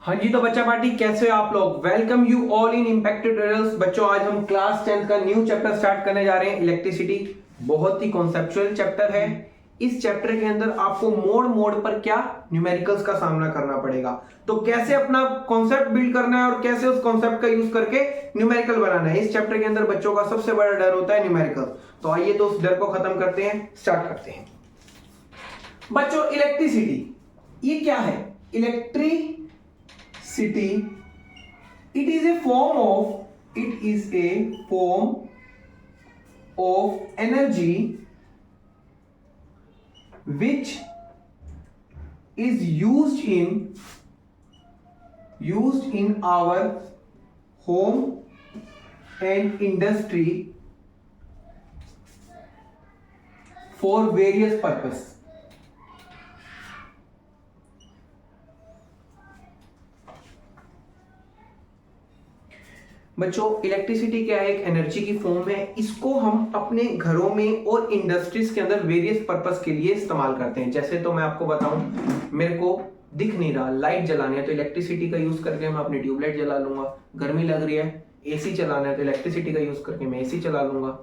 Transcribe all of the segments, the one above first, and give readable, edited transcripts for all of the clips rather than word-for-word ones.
हाँ जी, तो बच्चा पार्टी कैसे हो आप लोग। Welcome you all in impact tutorials. बच्चों आज हम क्लास 10th का न्यू चैप्टर स्टार्ट करने जा रहे हैं, इलेक्ट्रिसिटी। बहुत ही कॉन्सेप्चुअल चैप्टर है। इस चैप्टर के अंदर आपको मोड मोड पर क्या न्यूमेरिकल्स का सामना करना पड़ेगा, तो कैसे अपना कॉन्सेप्ट बिल्ड करना है और कैसे उस कॉन्सेप्ट का यूज करके न्यूमेरिकल बनाना है। इस चैप्टर के अंदर बच्चों का सबसे बड़ा डर होता है न्यूमेरिकल। तो आइए तो उस डर को खत्म करते हैं, स्टार्ट करते हैं। बच्चों इलेक्ट्रिसिटी ये क्या है? Electricity it is a form of energy which is used in our home and industry for various purpose. बच्चों इलेक्ट्रिसिटी क्या है? एक एनर्जी की फॉर्म है। इसको हम अपने घरों में और इंडस्ट्रीज के अंदर वेरियस पर्पस के लिए इस्तेमाल करते हैं। जैसे तो मैं आपको बताऊं, मेरे को दिख नहीं रहा, लाइट जलानी है तो इलेक्ट्रिसिटी का यूज करके मैं अपनी ट्यूबलाइट जला लूंगा। गर्मी लग रही है, एसी चलाना है तो इलेक्ट्रिसिटी का यूज करके मैं एसी चला लूंगा।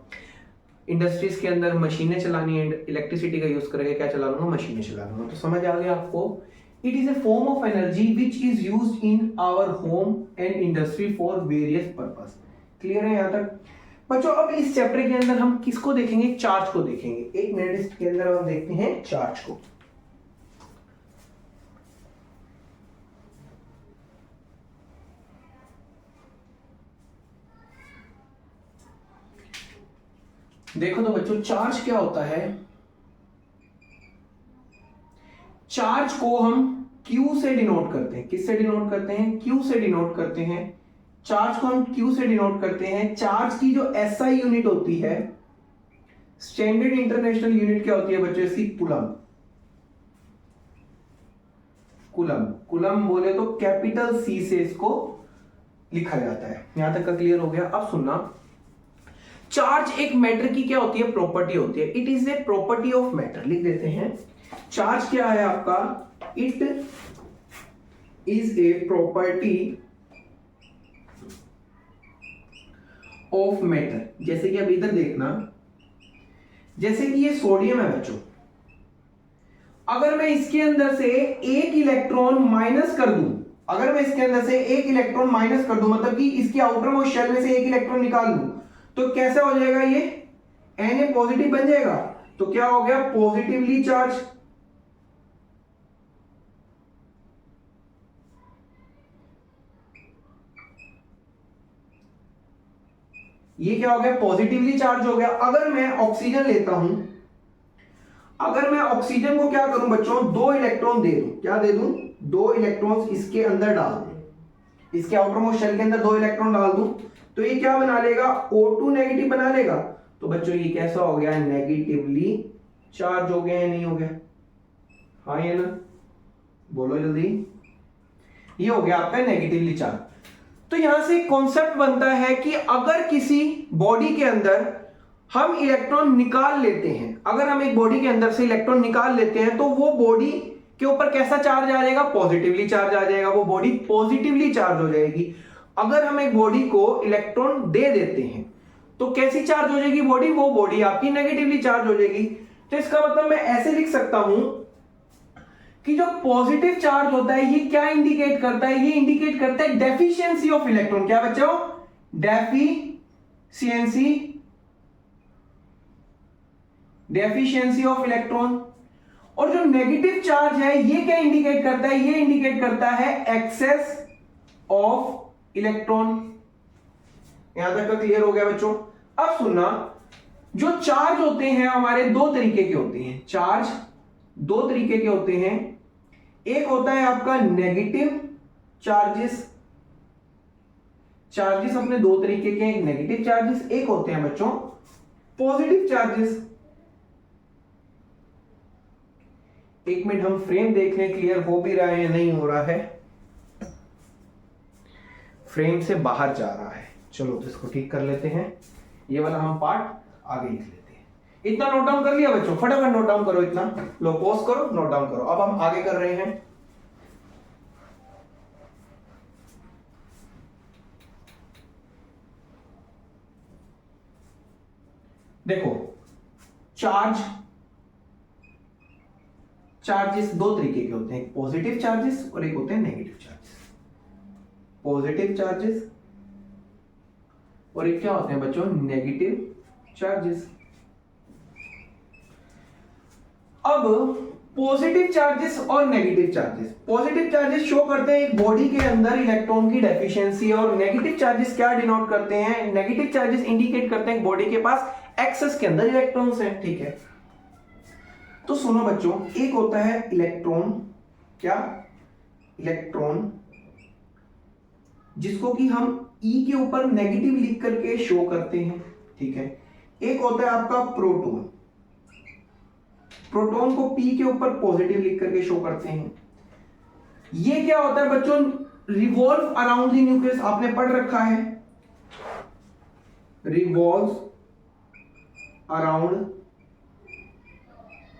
इंडस्ट्रीज के अंदर मशीनें चलानी है, इलेक्ट्रिसिटी का यूज करके क्या चला लूंगा? मशीनें चला लूंगा। तो समझ आ गया आपको? It is a form of energy which is used in our home and industry for various purpose. Clear है यहाँ तक? बच्चों अब इस चैप्टर के अंदर हम किसको देखेंगे? चार्ज को देखेंगे। एक मिनट, इसके अंदर हम देखते हैं चार्ज को। देखो तो बच्चों चार्ज क्या होता है? चार्ज को हम Q से डिनोट करते हैं। किससे डिनोट करते हैं? Q से डिनोट करते हैं। चार्ज को हम Q से डिनोट करते हैं। चार्ज की जो SI यूनिट होती है, स्टैंडर्ड इंटरनेशनल यूनिट, क्या होती है बच्चों? इसकी कूलम। कूलम कूलम बोले तो कैपिटल C से इसको लिखा जाता है। यहां तक का क्लियर हो गया? अब सुनना, चार्ज एक मैटर की क्या होती है? प्रॉपर्टी होती है। It is a property of matter. लिख देते हैं चार्ज क्या है आपका? It is a property of matter. जैसे कि अब इधर देखना, जैसे कि ये सोडियम है बच्चों, अगर मैं इसके अंदर से एक इलेक्ट्रॉन माइनस कर दूं, अगर मैं इसके अंदर से एक इलेक्ट्रॉन माइनस कर दूं, मतलब कि इसकी आउटर मोस्ट शेल में से एक इलेक्ट्रॉन निकाल दूं, तो कैसा हो जाएगा? ये Na पॉजिटिव बन जाएगा। तो क्या हो गया? Positively charge. ये क्या हो गया? पॉजिटिवली चार्ज हो गया। अगर मैं ऑक्सीजन लेता हूं, अगर मैं ऑक्सीजन को क्या करूं बच्चों? दो इलेक्ट्रॉन दे दूं। क्या दे दूं? दो इलेक्ट्रॉन्स इसके अंदर डाल दूं, इसके आउटर मोस्ट शेल के अंदर दो इलेक्ट्रॉन डाल दूं, तो ये क्या बना लेगा? O2 नेगेटिव बना लेगा। तो बच्चों ये कैसा हो गया? नेगेटिवली चार्ज हो गया या नहीं हो गया? हाँ या ना? बोलो जल्दी। ये हो गया आपका नेगेटिवली चार्ज। तो यहां से कॉन्सेप्ट बनता है कि अगर किसी बॉडी के अंदर हम इलेक्ट्रॉन निकाल लेते हैं, अगर हम एक बॉडी के अंदर से इलेक्ट्रॉन निकाल लेते हैं, तो वो बॉडी के ऊपर कैसा चार्ज आ जाएगा? पॉजिटिवली चार्ज आ जाएगा। वो बॉडी पॉजिटिवली चार्ज हो जाएगी। अगर हम एक बॉडी को इलेक्ट्रॉन दे देते हैं तो कैसी चार्ज हो जाएगी बॉडी? वो बॉडी आपकी नेगेटिवली चार्ज हो जाएगी। तो इसका मतलब मैं ऐसे लिख सकता हूं कि जो पॉजिटिव चार्ज होता है ये क्या इंडिकेट करता है? ये इंडिकेट करता है डेफिशिएंसी ऑफ इलेक्ट्रॉन। क्या बच्चों? Deficiency of electron. और जो नेगेटिव चार्ज है ये क्या इंडिकेट करता है? ये इंडिकेट करता है एक्सेस ऑफ इलेक्ट्रॉन। यहां तक का क्लियर हो गया बच्चों? अब सुनना, जो चार्ज होते हैं हमारे दो तरीके के होते हैं। चार्ज दो तरीके के होते हैं। एक होता है आपका नेगेटिव चार्जेस। चार्जेस अपने दो तरीके के, एक नेगेटिव चार्जेस, एक होते हैं बच्चों पॉजिटिव चार्जेस। एक मिनट हम फ्रेम देख लें, क्लियर हो भी रहा है या नहीं हो रहा है। फ्रेम से बाहर जा रहा है। चलो तो इसको ठीक कर लेते हैं। ये वाला हम पार्ट आगे लिख लेते हैं। इतना नोट डाउन कर लिया बच्चों? फटाफट नोट डाउन करो, इतना। लो, पॉज करो, नोट डाउन करो। अब हम आगे कर रहे हैं। देखो चार्जेस दो तरीके के होते हैं, एक पॉजिटिव चार्जेस और एक होते हैं नेगेटिव चार्जेस। पॉजिटिव चार्जेस और एक क्या होते हैं बच्चों, नेगेटिव चार्जेस। अब पॉजिटिव चार्जेस और negative charges, positive charges show करते हैं एक बॉडी के अंदर इलेक्ट्रॉन की डेफिशिएंसी, और नेगेटिव चार्जेस क्या डिनोट करते हैं, नेगेटिव चार्जेस इंडिकेट करते हैं बॉडी के पास एक्सेस के अंदर इलेक्ट्रॉन्स हैं। ठीक है, तो सुनो बच्चों, एक होता है इलेक्ट्रॉन, क्या, इलेक्ट्रॉन, जिसको कि हम ई के ऊपर नेगेटिव लिख करके शो करते हैं। ठीक है, एक होता है आपका प्रोटॉन, प्रोटॉन को पी के ऊपर पॉजिटिव लिख करके शो करते हैं। ये क्या होता है बच्चों, रिवॉल्व अराउंड द न्यूक्लियस, आपने पढ़ रखा है, रिवॉल्व अराउंड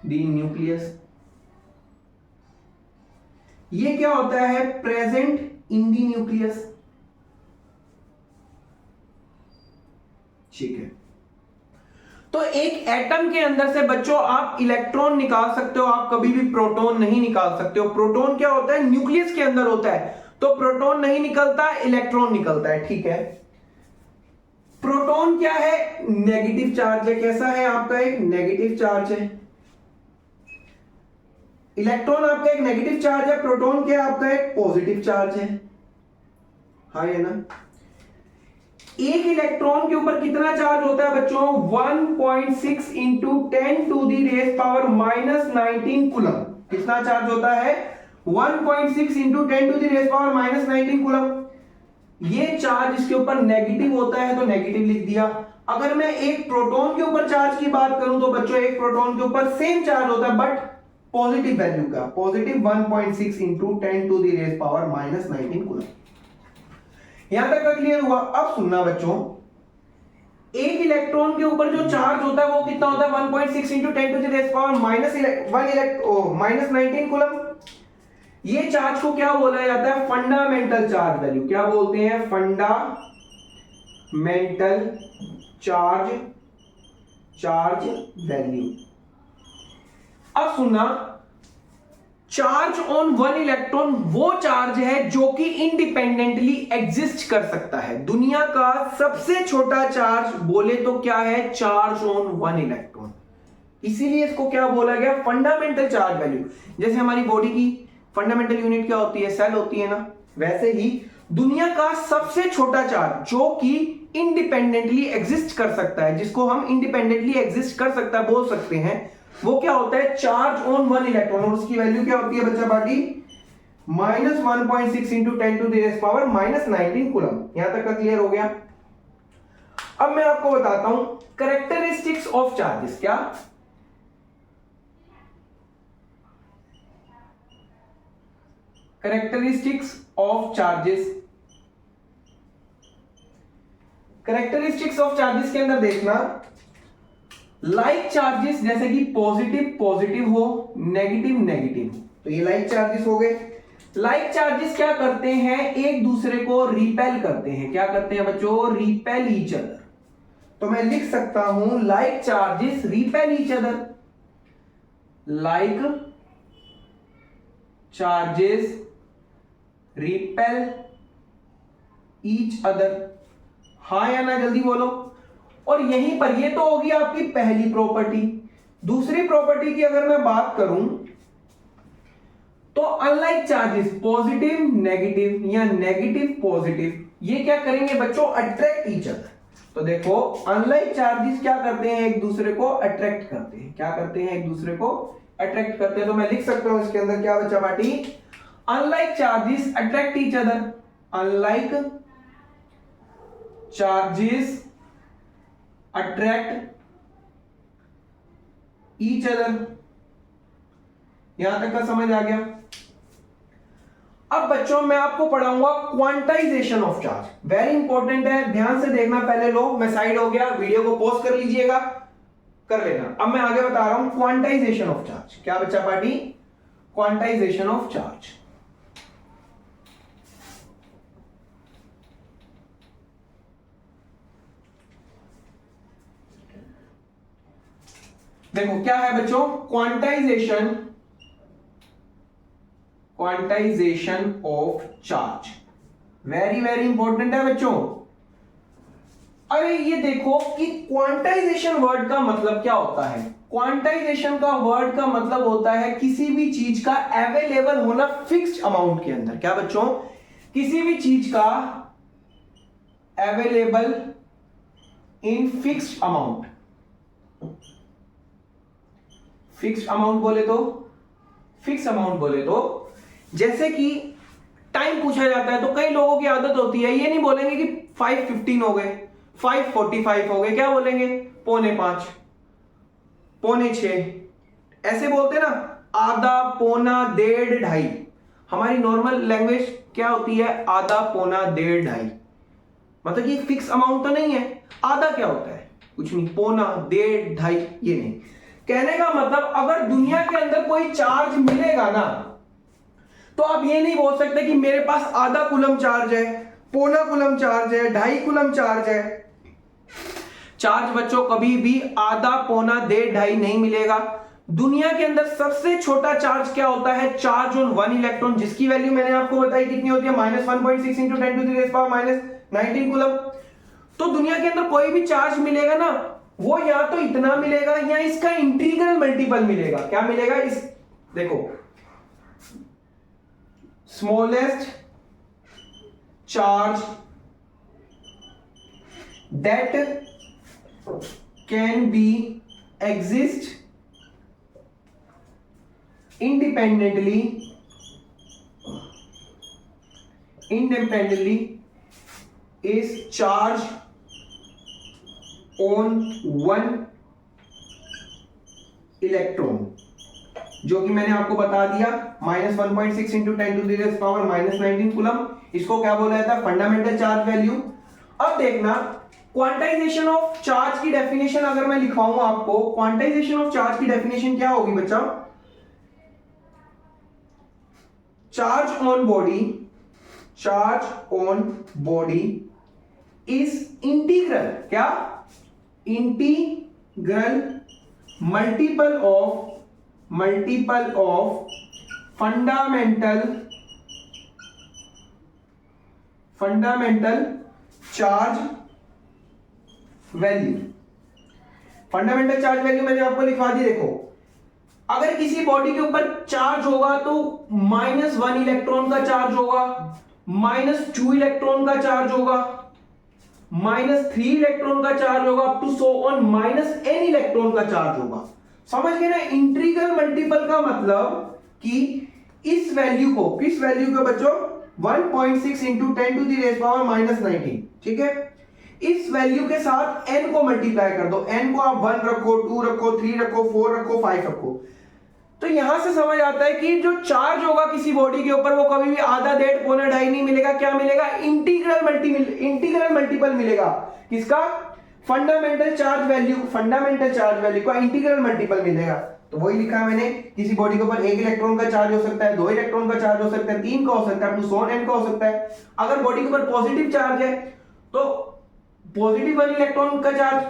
द न्यूक्लियस। ये क्या होता है, प्रेजेंट इन द न्यूक्लियस। ठीक है, तो एक एटम के अंदर से बच्चों आप इलेक्ट्रॉन निकाल सकते हो, आप कभी भी प्रोटॉन नहीं निकाल सकते हो। प्रोटॉन क्या होता है, न्यूक्लियस के अंदर होता है, तो प्रोटॉन नहीं निकलता, इलेक्ट्रॉन निकलता है। ठीक है, प्रोटॉन क्या है, नेगेटिव चार्ज है, कैसा है आपका, एक नेगेटिव चार्ज है। इलेक्ट्रॉन आपका एक नेगेटिव चार्ज है, प्रोटॉन क्या आपका एक पॉजिटिव चार्ज है। हाँ है ना, एक इलेक्ट्रॉन के ऊपर कितना चार्ज होता है बच्चों, 1.6 into 10 to the raise power minus 19 coulomb. कितना चार्ज होता है, 1.6 into 10 to the raise power minus 19 coulomb. ये चार्ज इसके ऊपर नेगेटिव होता है तो नेगेटिव लिख दिया। अगर मैं एक प्रोटॉन के ऊपर चार्ज की बात करूं तो बच्चों एक प्रोटॉन के ऊपर सेम चार्ज होता है बट पॉजिटिव वैल्यू का, positive 1.6 into 10 to the raise power minus 19 coulomb. यहां तक का क्लियर हुआ। अब सुनना बच्चों, एक इलेक्ट्रॉन के ऊपर जो चार्ज होता है वो कितना होता है, 1.6 into 10 to the raise power minus 19 coulomb. ये चार्ज को क्या बोला जाता है, फंडामेंटल चार्ज वैल्यू। क्या बोलते हैं, फंडामेंटल चार्ज वैल्यू। अब सुनना, चार्ज ऑन वन इलेक्ट्रॉन वो चार्ज है जो कि इंडिपेंडेंटली एग्जिस्ट कर सकता है। दुनिया का सबसे छोटा चार्ज बोले तो क्या है, चार्ज ऑन वन इलेक्ट्रॉन। इसीलिए इसको क्या बोला गया, फंडामेंटल चार्ज वैल्यू। जैसे हमारी बॉडी की फंडामेंटल यूनिट क्या होती है, सेल होती है ना, वैसे ही दुनिया का सबसे छोटा चार्ज जो कि इंडिपेंडेंटली एग्जिस्ट कर सकता है, जिसको हम इंडिपेंडेंटली एग्जिस्ट कर सकता है बोल सकते हैं, वो क्या होता है, चार्ज ऑन वन इलेक्ट्रॉन। और उसकी वैल्यू क्या होती है बच्चा बाटी, minus 1.6 into 10 to the raise power minus 19 coulomb. यहां तक का क्लियर हो गया। अब मैं आपको बताता हूं कैरेक्टरिस्टिक्स ऑफ चार्जेस। क्या, characteristics of charges. Characteristics of charges के अंदर देखना, लाइक चार्जेस जैसे कि पॉजिटिव पॉजिटिव हो, नेगेटिव नेगेटिव हो, तो ये लाइक चार्जेस हो गए। लाइक चार्जेस क्या करते हैं, एक दूसरे को रिपेल करते हैं। क्या करते हैं बच्चों, रिपेल ईच अदर। तो मैं लिख सकता हूं like charges repel each other, like charges repel each other. हाँ या ना, जल्दी बोलो। और यहीं पर ये तो होगी आपकी पहली प्रॉपर्टी। दूसरी प्रॉपर्टी की अगर मैं बात करूं तो अनलाइक चार्जेस पॉजिटिव नेगेटिव या नेगेटिव पॉजिटिव, ये क्या करेंगे बच्चों, अट्रैक्ट ईच अदर। तो देखो अनलाइक चार्जेस क्या करते हैं, एक दूसरे को अट्रैक्ट करते हैं। क्या करते हैं, एक दूसरे को अट्रैक्ट करते हैं। तो मैं लिख सकता हूं इसके अंदर क्या बच्चा party, unlike charges attract each other, unlike charges attract each other. यहां तक का समझ आ गया। अब बच्चों मैं आपको पढ़ाऊंगा quantization of charge, very important है, ध्यान से देखना। पहले लो, मैं साइड हो गया, वीडियो को पॉज कर लीजिएगा, कर लेना। अब मैं आगे बता रहा हूं क्वांटाइजेशन ऑफ चार्ज। क्या बच्चा पार्टी, क्वांटाइजेशन ऑफ चार्ज। देखो क्या है बच्चों, quantization of charge, very very important है बच्चों। अरे ये देखो कि क्वांटाइजेशन वर्ड का मतलब क्या होता है। क्वांटाइजेशन का वर्ड का मतलब होता है किसी भी चीज का अवेलेबल होना फिक्स्ड अमाउंट के अंदर। क्या बच्चों, किसी भी चीज का available in fixed amount. Fixed amount बोले तो जैसे कि टाइम पूछा जाता है तो कई लोगों की आदत होती है, ये नहीं बोलेंगे कि 5:15 हो गए, 5:45 हो गए, क्या बोलेंगे 4:45, 5:45, ऐसे बोलते ना, आधा, पौना, डेढ़, ढाई। हमारी नॉर्मल लैंग्वेज क्या होती है, आधा, पौना, डेढ़, ढाई। मतलब कि फिक्स अमाउंट तो नहीं है। आधा क्या होता है, कुछ नहीं, पौना, डेढ़, ढाई, ये नहीं। कहने का मतलब अगर दुनिया के अंदर कोई चार्ज मिलेगा ना, तो आप ये नहीं बोल सकते कि मेरे पास आधा कूलम चार्ज है, पौना कूलम चार्ज है, ढाई कूलम चार्ज है। चार्ज बच्चों कभी भी आधा, पौना, डेढ़, ढाई नहीं मिलेगा। दुनिया के अंदर सबसे छोटा चार्ज क्या होता है, चार्ज ऑन 1 इलेक्ट्रॉन, जिसकी वैल्यू मैंने आपको बताई कितनी होती है, -1.6 × 10⁻⁻⁻19 कूलम। तो दुनिया के अंदर कोई भी चार्ज मिलेगा ना, वो या तो इतना मिलेगा या इसका इंटीग्रल मल्टीपल मिलेगा। क्या मिलेगा, इस देखो, smallest charge that can be exist independently is charge on 1 electron, जो कि मैंने आपको बता दिया -1.6 × 10⁻⁻19 कूलम। इसको क्या बोला जाता है, फंडामेंटल चार्ज वैल्यू। अब देखना क्वांटाइजेशन ऑफ चार्ज की डेफिनेशन अगर मैं लिखवाऊं आपको, क्वांटाइजेशन ऑफ चार्ज की डेफिनेशन क्या होगी बच्चा, charge on body is integral, क्या, integral multiple of fundamental charge value. Fundamental charge value मैंने आपको लिखवा दी। देखो अगर किसी बॉडी के ऊपर चार्ज होगा तो -1 इलेक्ट्रॉन का चार्ज होगा, -2 इलेक्ट्रॉन का चार्ज होगा, -3 इलेक्ट्रॉन का चार्ज होगा, up to so on -n electron का चार्ज होगा। समझ गए ना, इंटीग्रल मल्टीपल का मतलब कि इस वैल्यू को, किस वैल्यू को बच्चों, 1.6 × 10⁻⁻19, ठीक है। इस वैल्यू के साथ n को मल्टीप्लाई कर दो, n को आप 1 रखो, 2 रखो, 3 रखो, 4 रखो, 5 रखो। तो यहां से समझ आता है कि जो चार्ज होगा किसी बॉडी के ऊपर वो कभी भी आधा, डेढ़, पौना, ढाई नहीं मिलेगा। क्या मिलेगा, इंटीग्रल मल्टीपल मिलेगा। किसका, फंडामेंटल चार्ज वैल्यू का इंटीग्रल मल्टीपल मिलेगा। तो वही लिखा है मैंने, किसी बॉडी के ऊपर 1 इलेक्ट्रॉन का चार्ज हो सकता है, 2 इलेक्ट्रॉन का चार्ज हो सकता है, 3 का हो सकता है, 2 n का हो सकता है। अगर बॉडी के ऊपर पॉजिटिव चार्ज है तो पॉजिटिव 1 इलेक्ट्रॉन का चार्ज,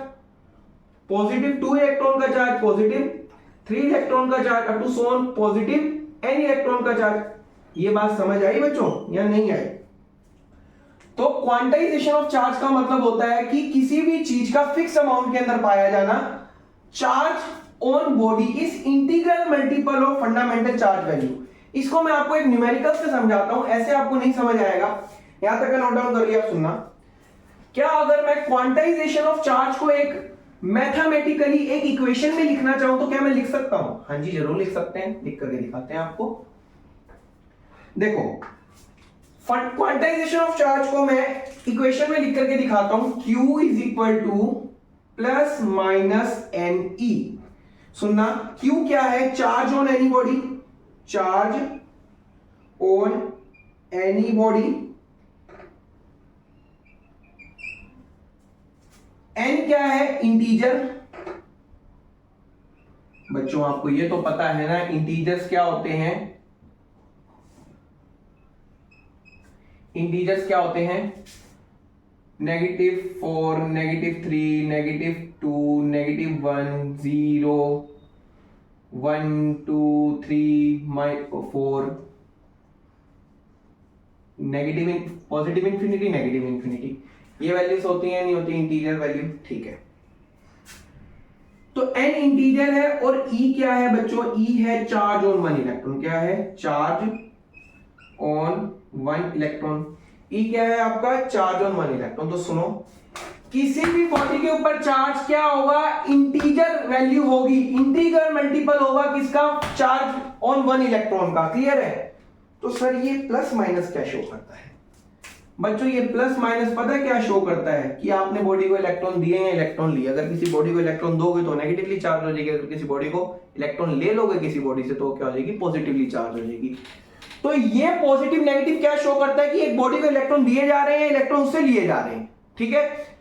पॉजिटिव 2 इलेक्ट्रॉन का चार्ज, पॉजिटिव 3 इलेक्ट्रॉन का charge, up to so on positive n electron का चार्ज। ये बात समझ आई बच्चों या नहीं आई? तो क्वांटाइजेशन ऑफ चार्ज का मतलब होता है कि किसी भी चीज का फिक्स अमाउंट के अंदर पाया जाना। Charge on body is integral multiple of fundamental charge value. इसको मैं आपको एक न्यूमेरिकल से समझाता हूं, ऐसे आपको नहीं समझ आएगा। यहां तक नोट डाउन कर लिया, सुनना। क्या अगर मैं क्वांटाइजेशन ऑफ चार्ज को एक मैथमेटिकली एक इक्वेशन में लिखना चाहूं तो क्या मैं लिख सकता हूं? हाँ जी, जरूर लिख सकते हैं, लिख करके दिखाते हैं आपको। देखो, क्वांटाइजेशन ऑफ चार्ज को मैं इक्वेशन में लिख करके दिखाता हूं, Q is equal two plus minus NE। सुनना, Q क्या है? Charge on any body, charge on any body. N क्या है? इंटीजर। बच्चों आपको ये तो पता है ना, इंटीजर्स क्या होते हैं? इंटीजर्स क्या होते हैं? -4, -3, -2, -1, 0, 1 2 3 4 negative positive infinity negative infinity, ये वैल्यूज होती हैं नहीं होती इंटीजर वैल्यू, ठीक है। तो n इंटीजर है और e क्या है बच्चों, e है चार्ज ऑन वन इलेक्ट्रॉन, क्या है charge on one electron, e क्या है आपका चार्ज ऑन वन इलेक्ट्रॉन। तो सुनो, किसी भी बॉडी के ऊपर चार्ज क्या होगा, इंटीजर वैल्यू होगी, इंटीजर मल्टीपल होगा किसका, चार्ज ऑन वन इलेक्ट्रॉन का, क्लियर है। तो सर ये प्लस माइनस क्या शो करता है बच्चों, ये प्लस माइनस पता क्या शो करता है कि आपने बॉडी को इलेक्ट्रॉन दिए या इलेक्ट्रॉन लिए। अगर किसी बॉडी को इलेक्ट्रॉन दोगे तो नेगेटिवली चार्ज हो जाएगी, अगर किसी बॉडी को इलेक्ट्रॉन ले लोगे किसी बॉडी से तो क्या हो जाएगी, पॉजिटिवली चार्ज हो जाएगी। तो ये पॉजिटिव नेगेटिव क्या शो करता है कि एक बॉडी को इलेक्ट्रॉन दिए जा रहे हैं, इलेक्ट्रॉन उससे लिए जा रहे हैं, ठीक है।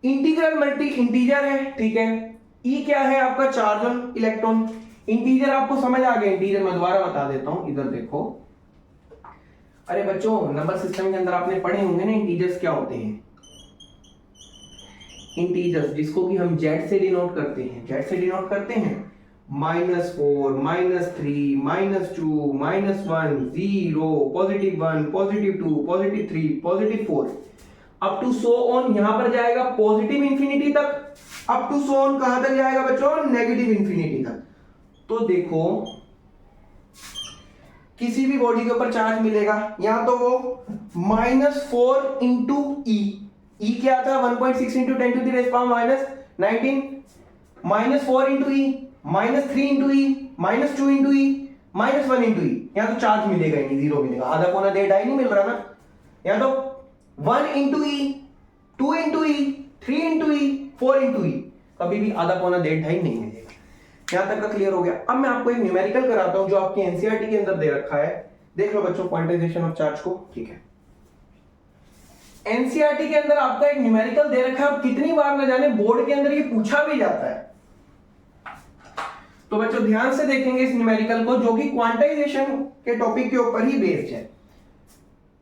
इंटीग्रल मल्टी इंटीजर है, ठीक है। ई क्या है आपका चार्ज ऑन इलेक्ट्रॉन, इंटीजर आपको समझ आ गया, इंटीजर मैं दोबारा बता देता हूं, इधर देखो। अरे बच्चों नंबर सिस्टम के अंदर आपने पढ़े होंगे ना इंटीजर्स क्या होते हैं, इंटीजर्स जिसको कि हम जेड से डिनोट करते हैं, जेड से डिनोट करते हैं -4 -3 -2 -1 0 +1 +2 +3 +4 अप टू सो ऑन, यहां पर जाएगा पॉजिटिव इंफिनिटी तक, अप टू सो ऑन कहां तक जाएगा बच्चों, नेगेटिव इंफिनिटी तक। तो देखो किसी भी बॉडी के ऊपर चार्ज मिलेगा, या तो वो -4 इंटू ई क्या था 1.6 इंटू 10⁻⁻⁻19 -4 इंटू ई, -3 इंटू ई, -2 इंटू ई, -1 इंटू ई, या तो चार्ज मिलेगा ही नहीं, जीरो मिलेगा, आधा पौना डेढ़ ढाई नहीं मिल रहा ना, या तो 1 इंटू ई, 2 इंटू ई, 3 इंटू ई, 4 इंटू ई, कभी भी आधा पौना डेढ़ ढाई नहीं मिलेगा। यहां तक का क्लियर हो गया। अब मैं आपको एक न्यूमेरिकल कराता हूं जो आपकी एनसीईआरटी के अंदर दे रखा है, देख लो बच्चों क्वांटाइजेशन ऑफ चार्ज को, ठीक है। एनसीईआरटी के अंदर आपका एक न्यूमेरिकल दे रखा है, अब कितनी बार न जाने बोर्ड के अंदर ये पूछा भी जाता है। तो बच्चों ध्यान से देखेंगे इस न्यूमेरिकल को जो कि क्वांटाइजेशन के टॉपिक के ऊपर ही बेस्ड है।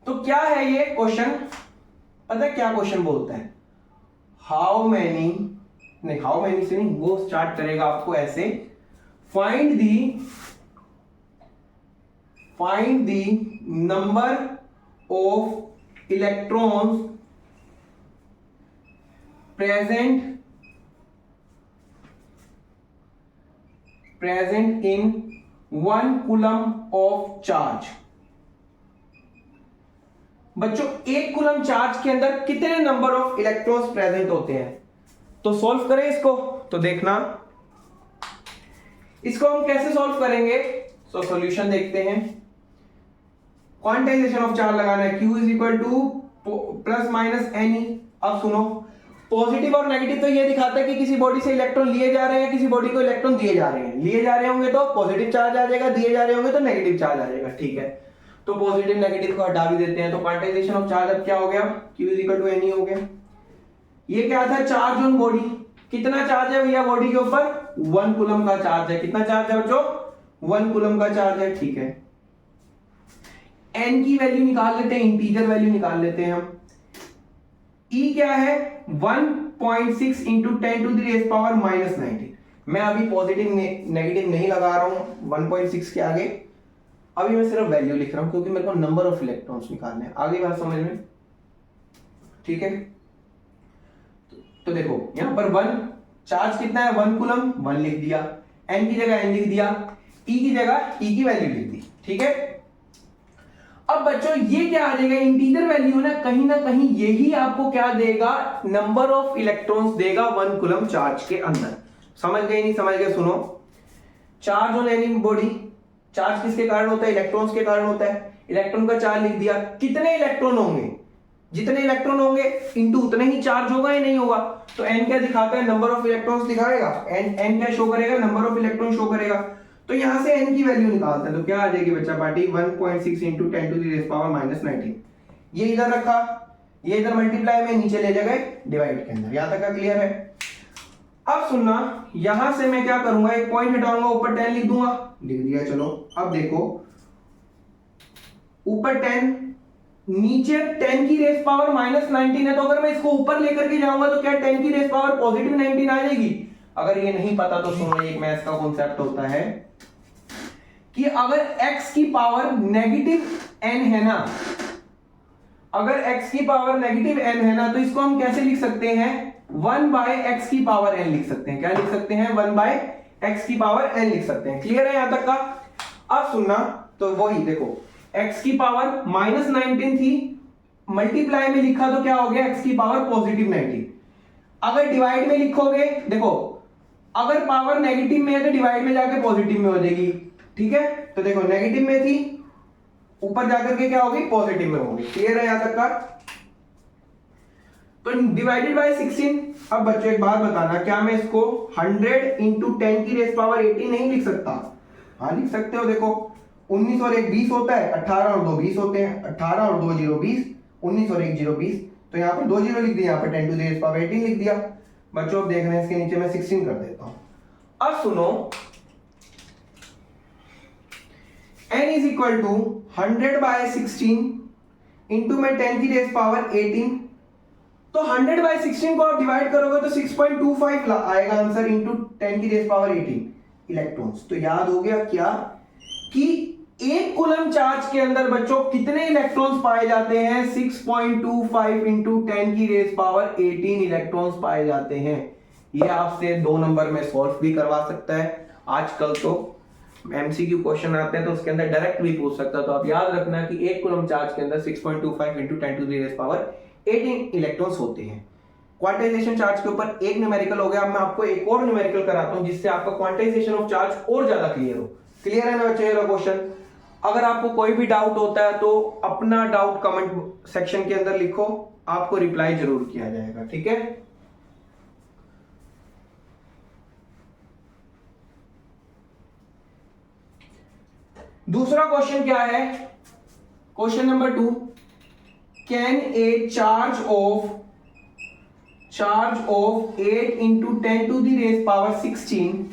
तो क्या है ये क्वेश्चन, पता है क्या क्वेश्चन बोलता है, हाउ मैनी से नहीं, वो स्टार्ट करेगा आपको ऐसे, find the number of electrons present in 1 coulomb of charge. बच्चों 1 कूलम चार्ज के अंदर कितने नंबर ऑफ इलेक्ट्रॉन्स प्रेजेंट होते हैं। तो सॉल्व करें इसको, तो देखना इसको हम कैसे सॉल्व करेंगे। तो सॉल्यूशन देखते हैं, क्वांटाइजेशन ऑफ चार्ज लगाना है, Q = ±NE। अब सुनो, पॉजिटिव और नेगेटिव तो ये दिखाता है कि किसी बॉडी से इलेक्ट्रॉन लिए जा रहे हैं, किसी बॉडी को इलेक्ट्रॉन दिए जा रहे हैं। लिए जा रहे होंगे तो पॉजिटिव चार्ज आ जाएगा, दिए जा रहे होंगे तो नेगेटिव चार्ज आ जाएगा, ठीक है। तो पॉजिटिव नेगेटिव को हटा भी देते हैं। तो क्वांटाइजेशन ऑफ चार्ज अब क्या हो गया, Q = NE हो गया। ये क्या था, चार्ज ऑन बॉडी, कितना चार्ज है भैया बॉडी के ऊपर, 1 कूलम का चार्ज है। कितना चार्ज है बच्चों, 1 कूलम का चार्ज है, ठीक है। n की वैल्यू निकाल लेते हैं, इंटीजर वैल्यू निकाल लेते हैं हम। E क्या है 1.6 इंटू 10⁻⁻⁻19। मैं अभी पॉजिटिव नेगेटिव नहीं लगा रहा हूं 1.6 के आगे, अभी मैं सिर्फ वैल्यू लिख रहा हूं क्योंकि मेरे को नंबर ऑफ इलेक्ट्रॉन्स निकालने हैं। आगे बात समझ में, ठीक है। तो देखो यहां पर 1 चार्ज कितना है, 1 कूलम, 1 लिख दिया, n की जगह n लिख दिया, E की जगह E की वैल्यू लिख दी, ठीक है। अब बच्चों ये क्या आ जाएगा, इंटीजर वैल्यू ना कहीं यही आपको क्या देगा, नंबर ऑफ इलेक्ट्रॉन्स देगा 1 कूलम चार्ज के अंदर। समझ गए नहीं समझ गए, सुनो, charge on any body, charge किसके कारण होता है, इलेक्ट्रॉन्स के कारण होता है। इलेक्ट्रॉन का चार्ज लिख दिया, कितने इलेक्ट्रॉन होंगे, जितने इलेक्ट्रॉन होंगे इंटू उतने ही चार्ज होगा या नहीं होगा। तो n क्या दिखाता है, नंबर ऑफ इलेक्ट्रॉन्स दिखाएगा, n क्या शो करेगा, नंबर ऑफ इलेक्ट्रॉन शो करेगा। तो यहां से n की वैल्यू निकालते हैं, तो क्या आ जाएगी बच्चा पार्टी, 1.6 इंटू 10⁻⁻19। ये इधर रखा, ये इधर मल्टीप्लाई में नीचे ले जाएगा डिवाइड के अंदर। यहां तक का क्लियर है। अब सुनना, यहां से मैं क्या करूंगा, एक पॉइंट हटाऊंगा, ऊपर 10 लिख दूंगा, लिख दिया। चलो अब देखो, ऊपर 10, नीचे 10 की रेस पावर -19 है। तो अगर मैं इसको ऊपर लेकर के जाऊंगा तो क्या 10 की रेस पावर पॉजिटिव 19 आ जाएगी। अगर ये नहीं पता तो सुनो, एक मैथ्स का कॉन्सेप्ट होता है कि अगर x की पावर नेगेटिव n है ना, अगर x की पावर नेगेटिव n है ना, तो इसको हम कैसे लिख सकते हैं, 1/x की पावर n लिख सकते हैं। क्या लिख सकते हैं, 1/x की पावर n लिख सकते हैं। क्लियर है यहां तक का? अब सुनना, तो वही देखो, x की पावर -19 थी, मल्टीप्लाई में लिखा तो क्या हो गया, x की पावर +19। अगर डिवाइड में लिखोगे, देखो अगर पावर नेगेटिव में है तो डिवाइड में जाके पॉजिटिव में हो जाएगी, ठीक है। तो देखो नेगेटिव में थी, ऊपर जाकर के क्या होगी, पॉजिटिव में होगी। क्लियर है यहां तक का? तो डिवाइडेड बाय 16। अब बच्चों एक बात बताना, क्या मैं इसको 100 इंटू 10 की रेस पावर 18 नहीं लिख सकता? हाँ लिख सकते हो। देखो 19 और 1 20 होता है, 18 और 2 20 होते हैं, 18 और 2 0 20, 19 और 1 0 20। तो यहाँ पर 2 0 लिख दिया, यहाँ पर 10 टू द रेस पावर 18 लिख दिया। बच्चों अब देख रहे हैं, इसके नीचे मैं 16 कर देता हूं। अब सुनो, n is equal to 100/16 into में 10 की रेस पावर 18। तो 100/16 को आप डिवाइड करोगे तो 6.25 आएगा आंसर, इंटू 10 की रेस पावर 18 इलेक्ट्रॉन्स। तो याद हो गया क्या कि एक कूलम चार्ज के अंदर बच्चों कितने इलेक्ट्रॉन्स पाए जाते हैं, 6.25 इंटू 10 की रेस पावर 18 इलेक्ट्रॉन्स पाए जाते हैं। ये आपसे 2 नंबर में सॉल्व भी करवा सकता है। आजकल तो एमसीक्यू क्वेश्चन आते हैं तो उसके अंदर डायरेक्ट भी पूछ सकता है। तो आप याद रखना कि एक कूलम चार्ज के अंदर 6.25 into 10 to the raise power 18 electrons होते हैं। क्वांटाइजेशन चार्ज के ऊपर एक न्यूमेरिकल हो गया। अब मैं आपको एक और न्यूमेरिकल कराता हूं जिससे आपका क्वांटाइजेशन ऑफ चार्ज और ज्यादा क्लियर हो। क्लियर है ना बच्चों ये क्वेश्चन? अगर आपको कोई भी डाउट होता है तो अपना डाउट कमेंट सेक्शन के अंदर लिखो, आपको रिप्लाई जरूर किया जाएगा, ठीक है। दूसरा क्वेश्चन क्या है, question number 2, can a charge of 8 into 10 to the raise power 16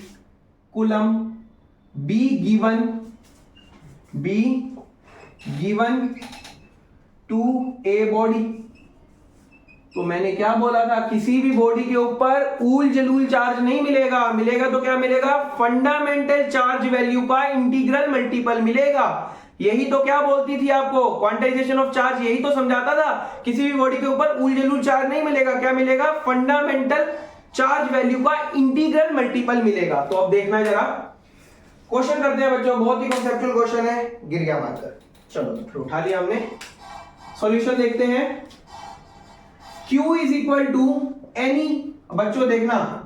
coulomb be given to a body. तो मैंने क्या बोला था, किसी भी बॉडी के ऊपर ऊल जलूल चार्ज नहीं मिलेगा, मिलेगा तो क्या मिलेगा, फंडामेंटल चार्ज वैल्यू का इंटीग्रल मल्टीपल मिलेगा। यही तो क्या बोलती थी आपको, क्वांटाइजेशन ऑफ चार्ज यही तो समझाता था, किसी भी बॉडी के ऊपर ऊल जलूल चार्ज नहीं मिलेगा, क्या मिलेगा, फंडामेंटल चार्ज वैल्यू का इंटीग्रल मल्टीपल मिलेगा। तो अब देखना जरा, क्वेश्चन करते हैं बच्चों, बहुत ही कॉन्सेप्चुअल क्वेश्चन है, गिर गया मार्कर। चलो तो उठा लिया हमने, सॉल्यूशन देखते हैं। Q is equal to n e, बच्चों देखना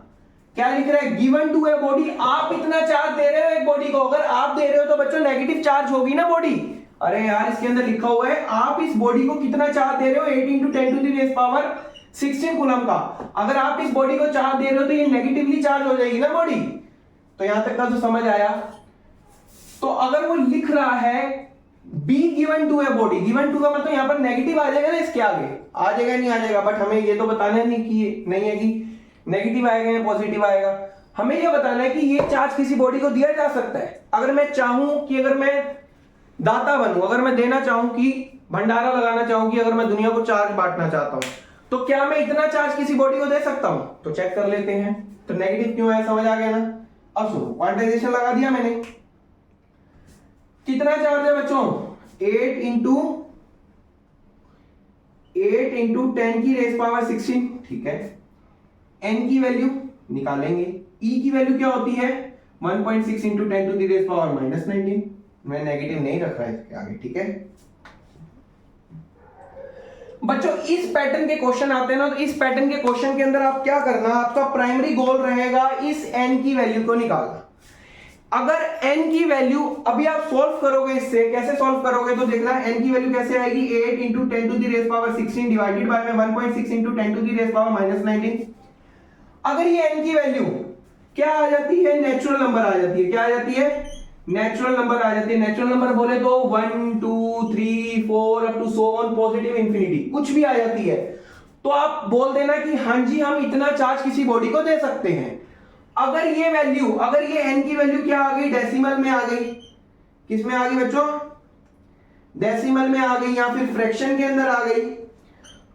क्या लिख रहा है, गिवन टू ए बॉडी। आप इतना चार्ज दे रहे हो एक बॉडी को, अगर आप दे रहे हो तो बच्चों नेगेटिव चार्ज होगी ना बॉडी। अरे यार इसके अंदर लिखा हुआ है आप इस बॉडी को कितना चार्ज दे रहे हो, 8 into 10 to the raise power 16 coulomb का। अगर आप इस बॉडी को चार्ज दे रहे हो तो ये नेगेटिवली चार्ज हो जाएगी ना बॉडी। तो यहां तक का तो समझ आया। तो अगर वो लिख रहा है बी गिवन टू है बॉडी, गिवन टू का मतलब यहां पर नेगेटिव आ जाएगा ना, इसके आगे आ जाएगा नहीं आ जाएगा, बट हमें ये तो बताना नहीं है कि नेगेटिव आएगा या पॉजिटिव आएगा। हमें यह बताना है कि ये चार्ज किसी बॉडी को दिया जा सकता है। अगर मैं चाहूं कि अगर मैं दाता बनूं, अगर मैं देना चाहूं कि भंडारा लगाना चाहूं कि अगर मैं दुनिया को चार्ज बांटना चाहता हूं, तो क्या मैं इतना चार्ज किसी बॉडी को दे सकता हूं? तो चेक कर लेते हैं। तो नेगेटिव क्यों है समझ आ गया ना। अब सुनो, क्वांटाइजेशन लगा दिया मैंने, कितना चार्ज है बच्चों, 8 इंटू 10 की रेस पावर 16, ठीक है। n की वैल्यू निकालेंगे, e की वैल्यू क्या होती है, 1.6 into 10 to the raise power -19। मैं नेगेटिव नहीं रख रहा है इसके आगे, ठीक है बच्चों। इस पैटर्न के क्वेश्चन आते हैं ना, तो इस पैटर्न के क्वेश्चन के अंदर आप क्या करना, आपका प्राइमरी गोल रहेगा इस n की वैल्यू को निकालना। अगर n की वैल्यू अभी आप सॉल्व करोगे, इससे कैसे सॉल्व करोगे, तो देखना n की वैल्यू कैसे आएगी, 8 into 10 to the raise power 16 divided by में 1.6 into 10 to the raise power -19। अगर ये n की वैल्यू क्या आ जाती है, नेचुरल नंबर आ जाती है। क्या आ जाती है, नेचुरल नंबर आ जाती है। नेचुरल नंबर बोले तो 1 2 3 4 up to so on, positive infinity कुछ भी आ जाती है, तो आप बोल देना कि हाँ जी हम इतना चार्ज किसी बॉडी को दे सकते हैं। अगर ये वैल्यू, अगर ये n की वैल्यू क्या आ गई, डेसिमल में आ गई, किस में आ गई बच्चों, डेसिमल में आ गई या फिर फ्रैक्शन के अंदर आ गई,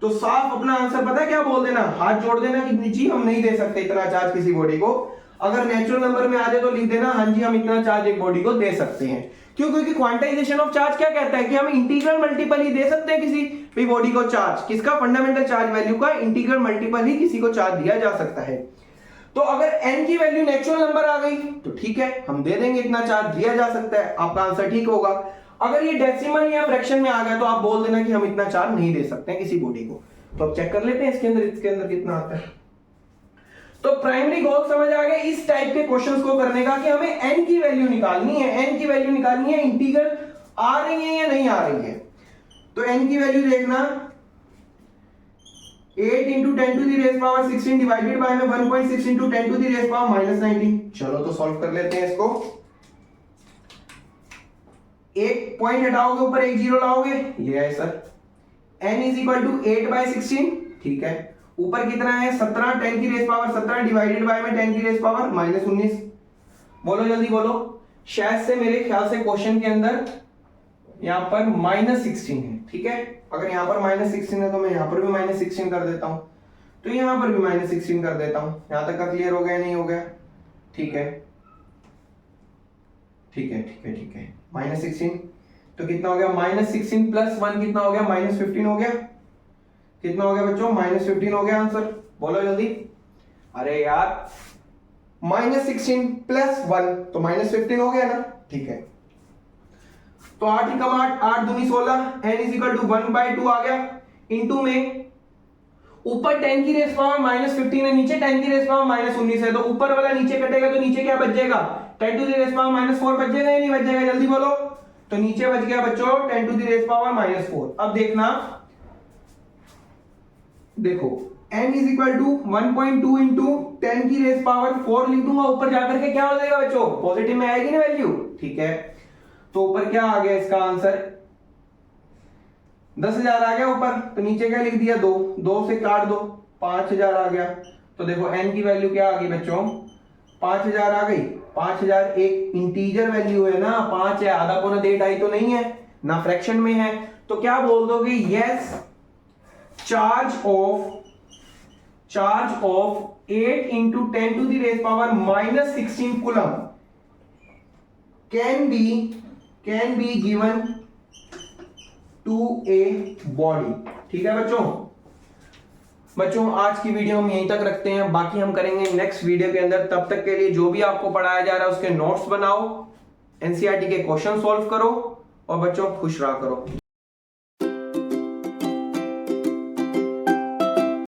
तो साफ अपना आंसर पता है क्या बोल देना, हाथ जोड़ देना कि जी हम नहीं दे सकते इतना चार्ज किसी बॉडी को। अगर नेचुरल नंबर में आ जाए तो लिख देना हाँ जी हम इतना चार्ज एक बॉडी को दे सकते हैं। क्यों? क्योंकि क्वांटाइजेशन ऑफ चार्ज क्या कहता है कि हम इंटीग्रल मल्टीपल ही दे सकते हैं किसी भी बॉडी को चार्ज, किसका, फंडामेंटल चार्ज वैल्यू का इंटीग्रल मल्टीपल ही किसी को चार्ज दिया जा सकता है। तो अगर n की वैल्यू नेचुरल नंबर आ गई तो ठीक है हम दे देंगे इतना चार्ज दिया जा सकता है, आपका आंसर ठीक होगा। अगर ये डेसिमल या फ्रैक्शन में आ गया तो आप बोल देना कि हम इतना चार्ज नहीं दे सकते हैं किसी बॉडी को। तो अब चेक कर लेते हैं इसके अंदर कितना आता है। तो प्राइमरी गोल समझ आ गया इस टाइप के क्वेश्चंस को करने का कि हमें n की वैल्यू निकालनी है, n की वैल्यू निकालनी है, इंटीग्रल आ रही है या नहीं आ रही है। तो n की वैल्यू देखना 8 into 10 to the raised power 16 divided by में 1.6 into 10 to the raised power -19। चलो तो सॉल्व कर लेते हैं इसको। एक पॉइंट हटाओगे ऊपर एक जीरो लाओगे, ये है sir n is equal to 8/16, ठीक है। ऊपर कितना है 17, 10 की रेस पावर 17 डिवाइडेड बाय में 10 की रेस पावर -19। बोलो जल्दी बोलो। शायद से मेरे ख्याल से क्वेश्चन के अंदर यहां पर -16 है, ठीक है। अगर यहां पर -16 है तो मैं यहां पर भी -16 कर देता हूं, तो यहां पर भी -16 कर देता हूं। यहां तक का क्लियर हो गया नहीं हो गया? ठीक है ठीक है ठीक है ठीक है। -16 तो कितना हो गया, -16 प्लस 1 कितना हो गया, -15 हो गया। कितना हो गया बच्चों, -15 हो गया आंसर। बोलो जल्दी। अरे यार -16 प्लस 1 तो -15 हो गया ना, ठीक है। तो 8 एकम 8, 8 दूनी 16, n इज इक्वल टू 1/2 आ गया। इनटू में ऊपर 10 की रेस पावर -15 है, नीचे 10 की रेस पावर -19 है, तो ऊपर वाला नीचे कटेगा तो नीचे क्या बच जाएगा, 10 टू द रेस पावर -4 बच जाएगा या नहीं बच जाएगा, जल्दी बोलो। तो नीचे बच गया बच्चों 10 टू द रेस पावर -4। अब देखना, देखो n is equal to 1.2 into 10 की रेस पावर 4 लिख दूंगा, ऊपर जाकर के क्या हो जाएगा बच्चों, पॉजिटिव में आएगी ना वैल्यू, ठीक है। तो ऊपर क्या आ गया इसका आंसर 10,000 आ गया ऊपर, तो नीचे क्या लिख दिया 2, 2 से काट दो 5,000 आ गया। तो देखो n की वैल्यू क्या आ गई बच्चों, 5,000 आ गई। 5,000 एक इंटीजर वैल्यू है ना, 5 है, आधा पौना 8 आई तो नहीं है ना, फ्रैक्शन में है। तो क्या बोल दोगे, yes charge of 8 into 10 to the raised power -16 coulomb can be given to a body, ठीक है बच्चों आज की वीडियो हम यहीं तक रखते हैं, बाकी हम करेंगे नेक्स्ट वीडियो के अंदर। तब तक के लिए जो भी आपको पढ़ाया जा रहा है उसके नोट्स बनाओ, एनसीईआरटी के क्वेश्चन सॉल्व करो और बच्चों खुश रहा करो।